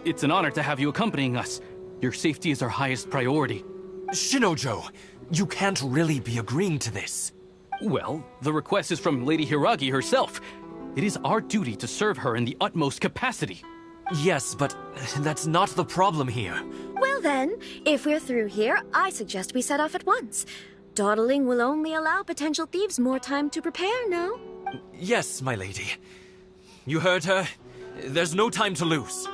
It's an honor to have you accompanying us. Your safety is our highest priority. Shinojo, you can't really be agreeing to this. Well, the request is from Lady Hiragi herself. It is our duty to serve her in the utmost capacity. Yes, but that's not the problem here. Well then, if we're through here, I suggest we set off at once. Dawdling will only allow potential thieves more time to prepare, no? Yes, my lady. You heard her. There's no time to lose.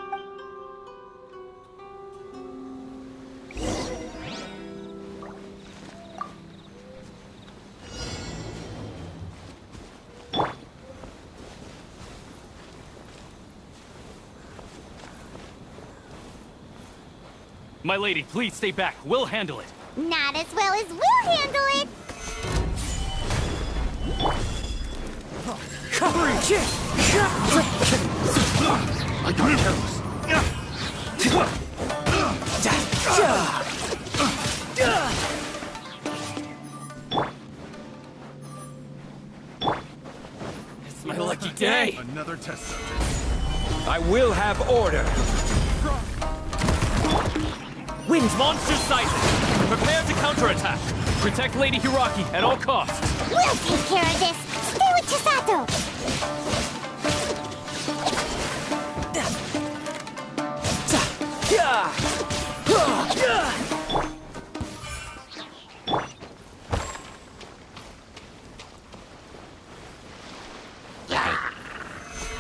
My lady, please stay back. We'll handle it. Not as well as we'll handle it. I got careless. It's my lucky day. Another test subject. I will have order. Wind monster sighted. Prepare to counterattack. Protect Lady Hiraki at all costs. We'll take care of this. Stay with Chisato.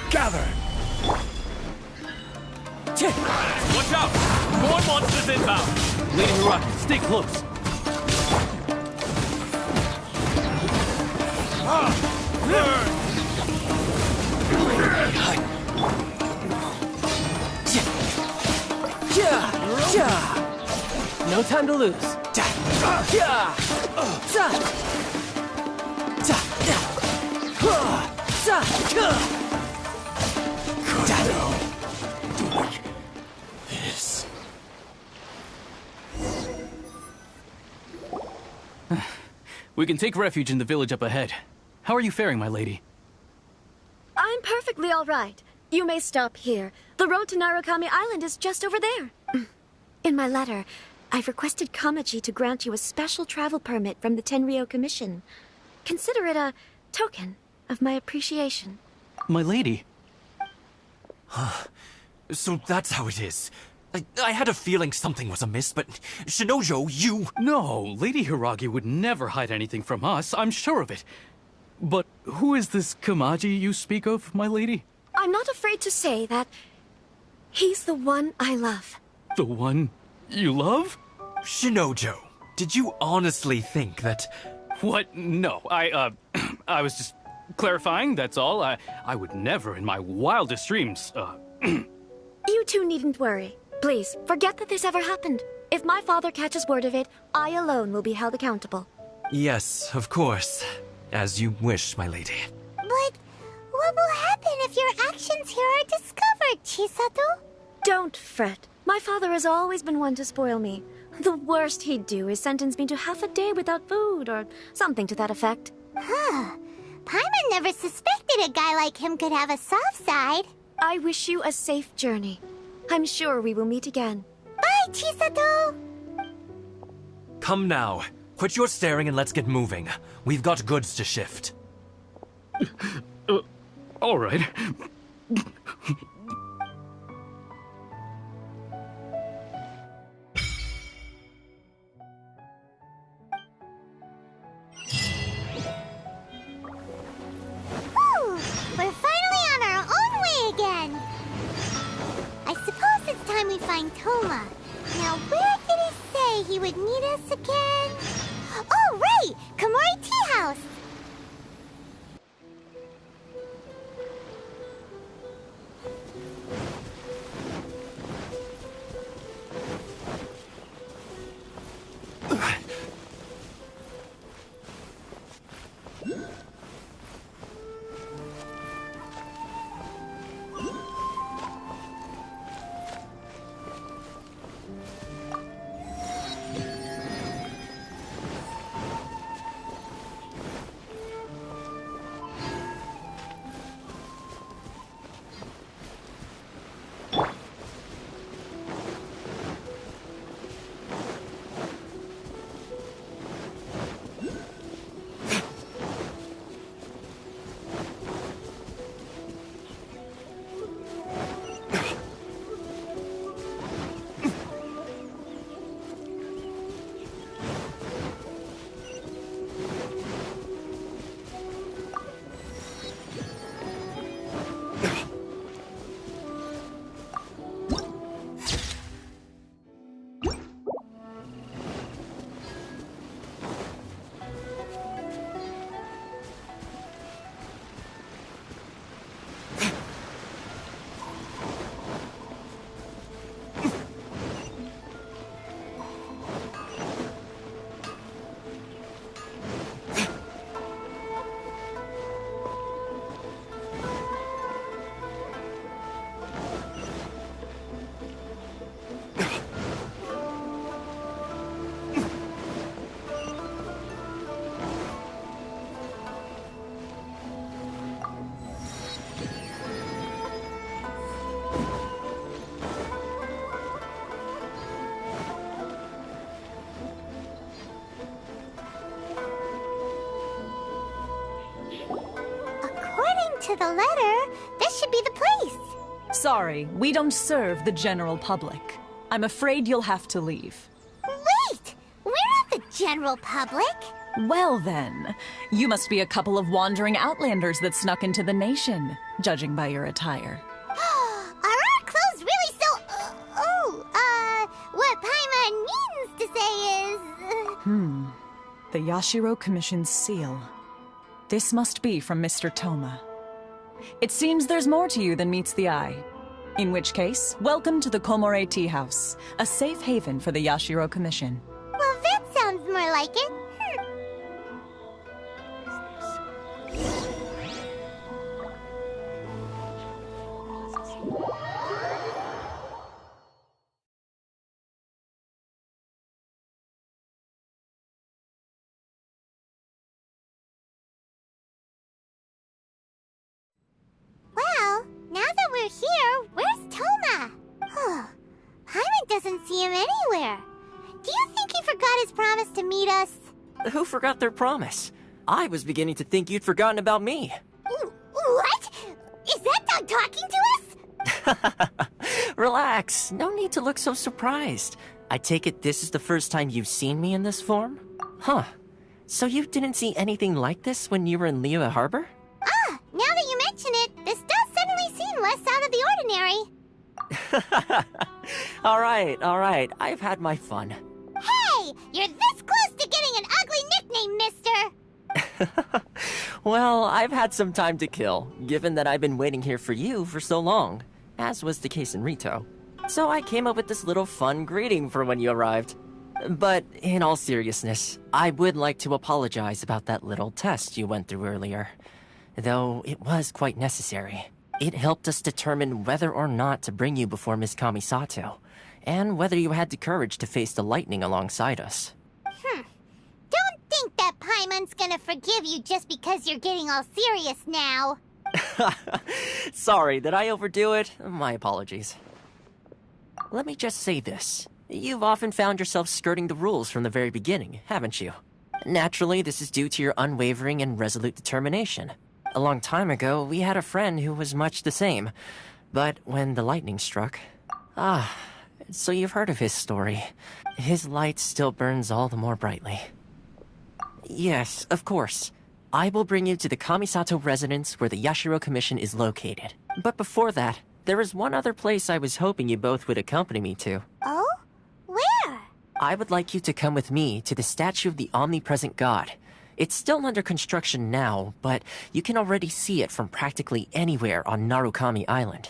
Gather! Watch out! More monsters inbound! Lady Hiraki, stay close. No time to lose. This. We can take refuge in the village up ahead. How are you faring, my lady? I'm perfectly all right. You may stop here. The road to Narukami Island is just over there. In my letter, I've requested Kamaji to grant you a special travel permit from the Tenryou Commission. Consider it a token of my appreciation. My lady? So that's how it is. I had a feeling something was amiss, but Shinojo, you... No, Lady Hiragi would never hide anything from us, I'm sure of it. But who is this Kamaji you speak of, my lady? I'm not afraid to say that he's the one I love. The one you love? Shinojo, did you honestly think that... What? No, I was just clarifying, that's all. I would never in my wildest dreams, You two needn't worry. Please, forget that this ever happened. If my father catches word of it, I alone will be held accountable. Yes, of course. As you wish, my lady. But what will happen if your actions here are discovered, Chisato? Don't fret. My father has always been one to spoil me. The worst he'd do is sentence me to half a day without food, or something to that effect. Huh. Paimon never suspected a guy like him could have a soft side. I wish you a safe journey. I'm sure we will meet again. Bye, Chisato! Come now. Quit your staring and let's get moving. We've got goods to shift. All right. Whew! We're finally on our own way again. I suppose it's time we find Toma. Now, where did he say he would meet us again? Oh, right! Komori Tea House! with a letter, this should be the place. Sorry, we don't serve the general public. I'm afraid you'll have to leave. Wait! We're not the general public. Well then, you must be a couple of wandering outlanders that snuck into the nation, judging by your attire. Are our clothes really so... what Paimon means to say is... The Yashiro Commission's seal. This must be from Mr. Toma. It seems there's more to you than meets the eye. In which case, welcome to the Komore Tea House, a safe haven for the Yashiro Commission. Well, that sounds more like it. Well, now that we're here, where's Toma? Paimon doesn't see him anywhere. Do you think he forgot his promise to meet us? Who forgot their promise? I was beginning to think you'd forgotten about me. What? Is that dog talking to us? Relax, no need to look so surprised. I take it this is the first time you've seen me in this form? Huh. So you didn't see anything like this when you were in Liyue Harbor? Now that you mention it, this does suddenly seem less out of the ordinary. Alright, I've had my fun. Hey! You're this close to getting an ugly nickname, mister! Well, I've had some time to kill, given that I've been waiting here for you for so long, as was the case in Rito. So I came up with this little fun greeting for when you arrived. But in all seriousness, I would like to apologize about that little test you went through earlier. Though it was quite necessary. It helped us determine whether or not to bring you before Miss Kamisato, and whether you had the courage to face the lightning alongside us. Don't think that Paimon's gonna forgive you just because you're getting all serious now. Sorry, did I overdo it? My apologies. Let me just say this. You've often found yourself skirting the rules from the very beginning, haven't you? Naturally, this is due to your unwavering and resolute determination. A long time ago, we had a friend who was much the same. But when the lightning struck... so you've heard of his story. His light still burns all the more brightly. Yes, of course. I will bring you to the Kamisato residence where the Yashiro Commission is located. But before that, there is one other place I was hoping you both would accompany me to. Oh? Where? I would like you to come with me to the statue of the omnipresent god. It's still under construction now, but you can already see it from practically anywhere on Narukami Island.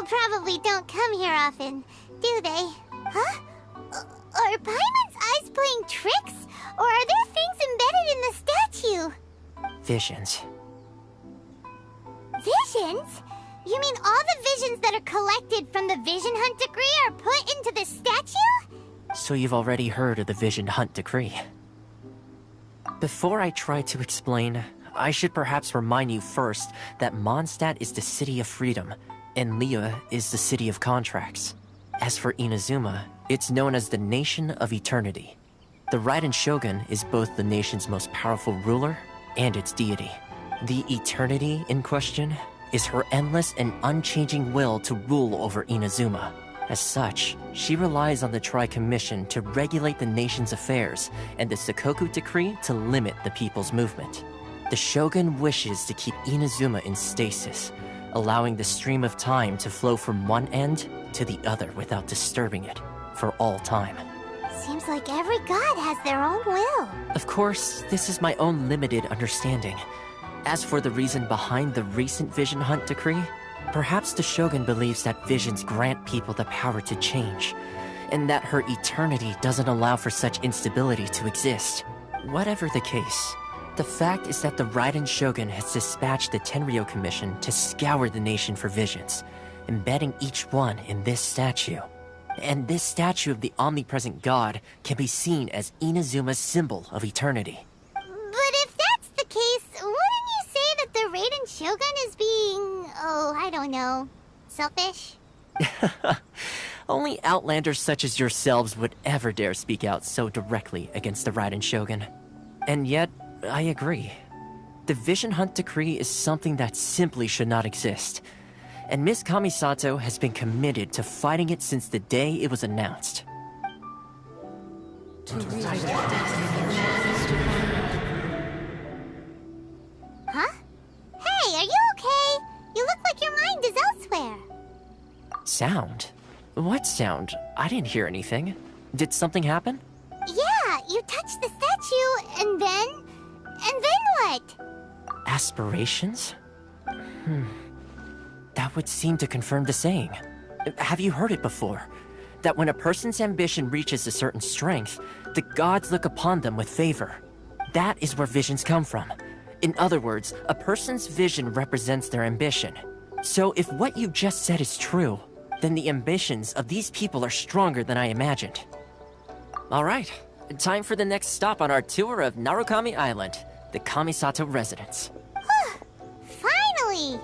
Probably don't come here often, do they? Huh? Are Paimon's eyes playing tricks? Or are there things embedded in the statue? Visions. Visions? You mean all the visions that are collected from the Vision Hunt Decree are put into the statue? So you've already heard of the Vision Hunt Decree. Before I try to explain, I should perhaps remind you first that Mondstadt is the city of freedom, and Liyue is the city of contracts. As for Inazuma, it's known as the Nation of Eternity. The Raiden Shogun is both the nation's most powerful ruler and its deity. The eternity in question is her endless and unchanging will to rule over Inazuma. As such, she relies on the Tri-Commission to regulate the nation's affairs and the Sakoku Decree to limit the people's movement. The Shogun wishes to keep Inazuma in stasis, allowing the stream of time to flow from one end to the other without disturbing it for all time. Seems like every god has their own will. Of course, this is my own limited understanding. As for the reason behind the recent Vision Hunt decree, perhaps the Shogun believes that visions grant people the power to change, and that her eternity doesn't allow for such instability to exist. Whatever the case, the fact is that the Raiden Shogun has dispatched the Tenryo Commission to scour the nation for visions, embedding each one in this statue. And this statue of the omnipresent god can be seen as Inazuma's symbol of eternity. But if that's the case, wouldn't you say that the Raiden Shogun is being, I don't know, selfish? Only outlanders such as yourselves would ever dare speak out so directly against the Raiden Shogun. And yet, I agree. The Vision Hunt decree is something that simply should not exist. And Miss Kamisato has been committed to fighting it since the day it was announced. Huh? Hey, are you okay? You look like your mind is elsewhere. Sound? What sound? I didn't hear anything. Did something happen? Yeah, you touched the statue, and then what? Aspirations? That would seem to confirm the saying. Have you heard it before? That when a person's ambition reaches a certain strength, the gods look upon them with favor. That is where visions come from. In other words, a person's vision represents their ambition. So if what you just said is true, then the ambitions of these people are stronger than I imagined. Alright, time for the next stop on our tour of Narukami Island, the Kamisato residence. Finally!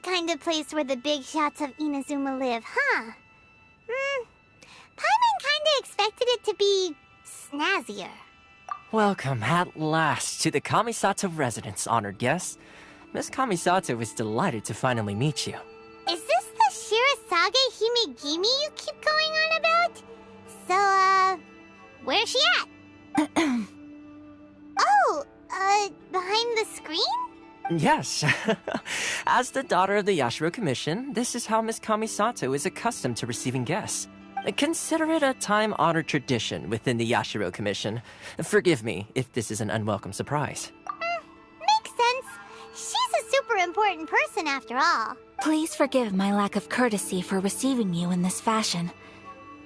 kind of place where the big shots of Inazuma live, huh? Paimon kinda expected it to be snazzier. Welcome at last to the Kamisato residence, honored guests. Miss Kamisato is delighted to finally meet you. Is this the Shirazage Himegimi you keep going on about? So, where's she at? Oh, behind the screen? Yes. As the daughter of the Yashiro Commission, this is how Miss Kamisato is accustomed to receiving guests. Consider it a time-honored tradition within the Yashiro Commission. Forgive me if this is an unwelcome surprise. Makes sense. She's a super important person after all. Please forgive my lack of courtesy for receiving you in this fashion,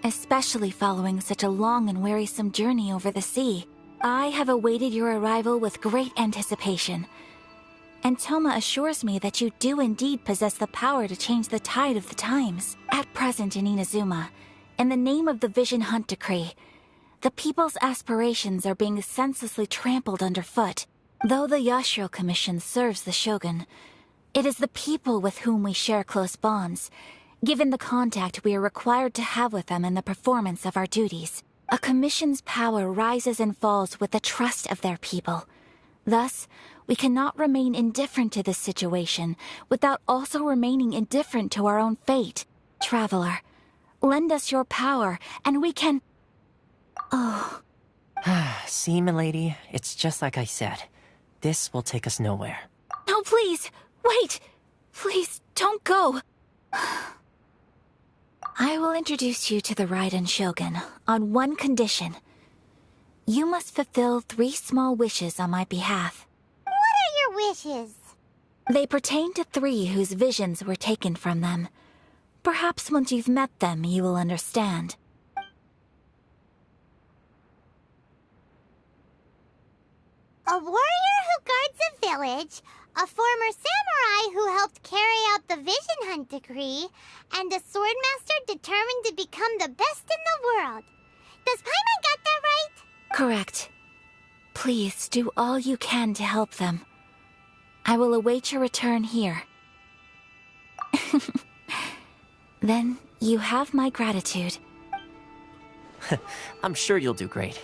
especially following such a long and wearisome journey over the sea. I have awaited your arrival with great anticipation, and Toma assures me that you do indeed possess the power to change the tide of the times. At present in Inazuma, in the name of the Vision Hunt Decree, the people's aspirations are being senselessly trampled underfoot. Though the Yashiro Commission serves the Shogun, it is the people with whom we share close bonds, given the contact we are required to have with them in the performance of our duties. A commission's power rises and falls with the trust of their people. Thus, we cannot remain indifferent to this situation without also remaining indifferent to our own fate. Traveler, lend us your power, and we can... Oh. See, milady, it's just like I said. This will take us nowhere. No, please! Wait! Please, don't go! I will introduce you to the Raiden Shogun on one condition. You must fulfill 3 small wishes on my behalf. What are your wishes? They pertain to 3 whose visions were taken from them. Perhaps once you've met them, you will understand. A warrior who guards a village, a former samurai who helped carry out the Vision Hunt Decree, and a swordmaster determined to become the best in the world. Does Paimon got that right? Correct. Please do all you can to help them. I will await your return here. Then you have my gratitude. I'm sure you'll do great.